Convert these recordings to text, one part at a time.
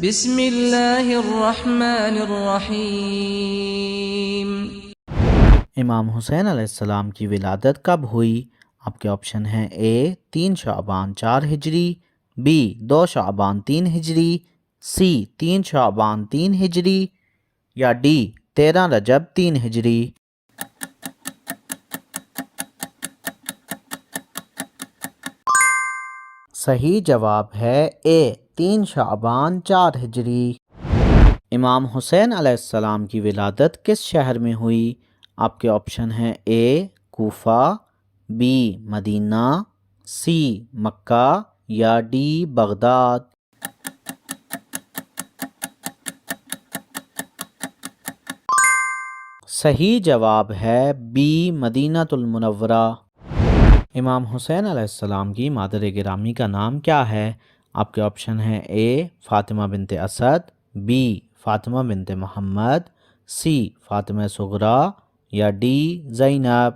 بسم اللہ الرحمن الرحیم۔ امام حسین علیہ السلام کی ولادت کب ہوئی؟ آپ کے آپشن ہیں اے 3 شعبان 4 ہجری، بی 2 شعبان 3 ہجری، سی 3 شعبان 3 ہجری یا ڈی 13 رجب 3 ہجری۔ صحیح جواب ہے اے 3 شعبان 4 ہجری۔ امام حسین علیہ السلام کی ولادت کس شہر میں ہوئی؟ آپ کے آپشن ہیں اے کوفہ، بی مدینہ، سی مکہ یا ڈی بغداد۔ صحیح جواب ہے بی مدینہ المنورہ۔ امام حسین علیہ السلام کی مادر گرامی کا نام کیا ہے؟ آپ کے آپشن ہیں اے فاطمہ بنت اسد، بی فاطمہ بنت محمد، سی فاطمہ صغریٰ یا ڈی زینب۔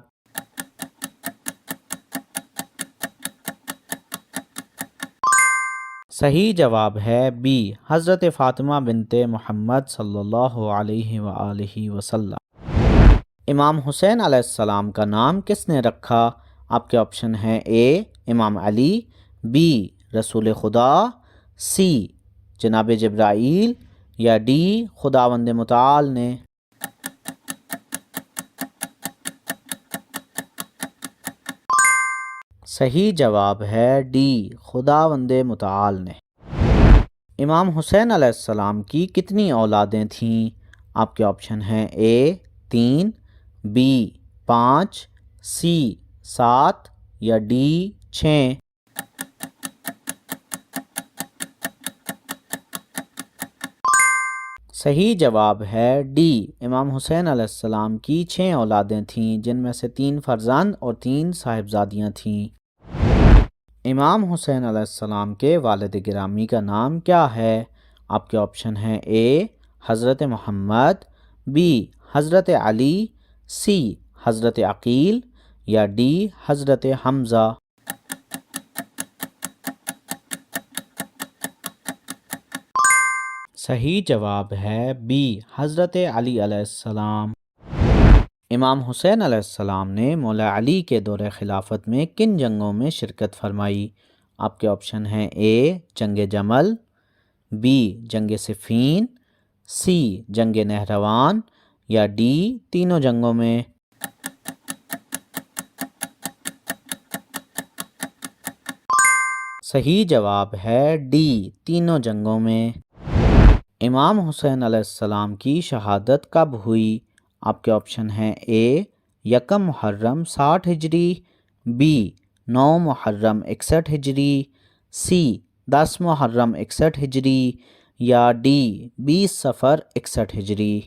صحیح جواب ہے بی حضرت فاطمہ بنت محمد صلی اللہ علیہ وآلہ وسلم۔ امام حسین علیہ السلام کا نام کس نے رکھا؟ آپ کے آپشن ہیں اے امام علی، بی رسول خدا، سی جناب جبرائیل یا ڈی خداوند متعال نے۔ صحیح جواب ہے ڈی خداوند متعال نے۔ امام حسین علیہ السلام کی کتنی اولادیں تھیں؟ آپ کے آپشن ہیں اے 3، بی 5، سی 7 یا ڈی 6۔ صحیح جواب ہے ڈی امام حسین علیہ السلام کی 6 اولادیں تھیں، جن میں سے 3 فرزند اور 3 صاحبزادیاں تھیں۔ امام حسین علیہ السلام کے والد گرامی کا نام کیا ہے؟ آپ کے آپشن ہیں اے حضرت محمد، بی حضرت علی، سی حضرت عقیل یا ڈی حضرت حمزہ۔ صحیح جواب ہے بی حضرت علی علیہ السلام۔ امام حسین علیہ السلام نے مولا علی کے دور خلافت میں کن جنگوں میں شرکت فرمائی؟ آپ کے آپشن ہیں اے جنگ جمل، بی جنگ صفین، سی جنگ نہروان یا ڈی تینوں جنگوں میں۔ صحیح جواب ہے ڈی تینوں جنگوں میں۔ امام حسین علیہ السلام کی شہادت کب ہوئی؟ آپ کے آپشن ہیں اے 1 محرم 60 ہجری، بی 9 محرم 61 ہجری، سی 10 محرم 61 ہجری یا ڈی 20 صفر 61 ہجری۔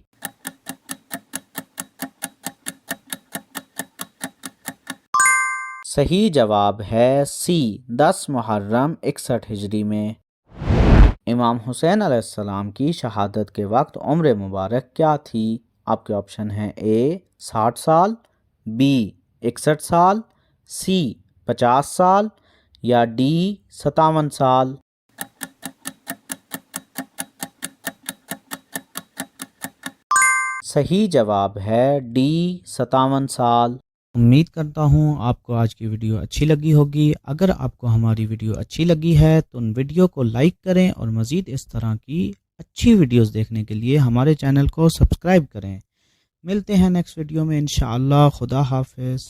صحیح جواب ہے سی 10 محرم 61 ہجری میں۔ امام حسین علیہ السلام کی شہادت کے وقت عمر مبارک کیا تھی؟ آپ کے آپشن ہیں اے 60 سال، بی 61 سال، سی 50 سال یا ڈی 57 سال۔ صحیح جواب ہے ڈی 57 سال۔ امید کرتا ہوں آپ کو آج کی ویڈیو اچھی لگی ہوگی۔ اگر آپ کو ہماری ویڈیو اچھی لگی ہے تو ان ویڈیو کو لائک کریں اور مزید اس طرح کی اچھی ویڈیوز دیکھنے کے لیے ہمارے چینل کو سبسکرائب کریں۔ ملتے ہیں نیکسٹ ویڈیو میں انشاءاللہ۔ خدا حافظ۔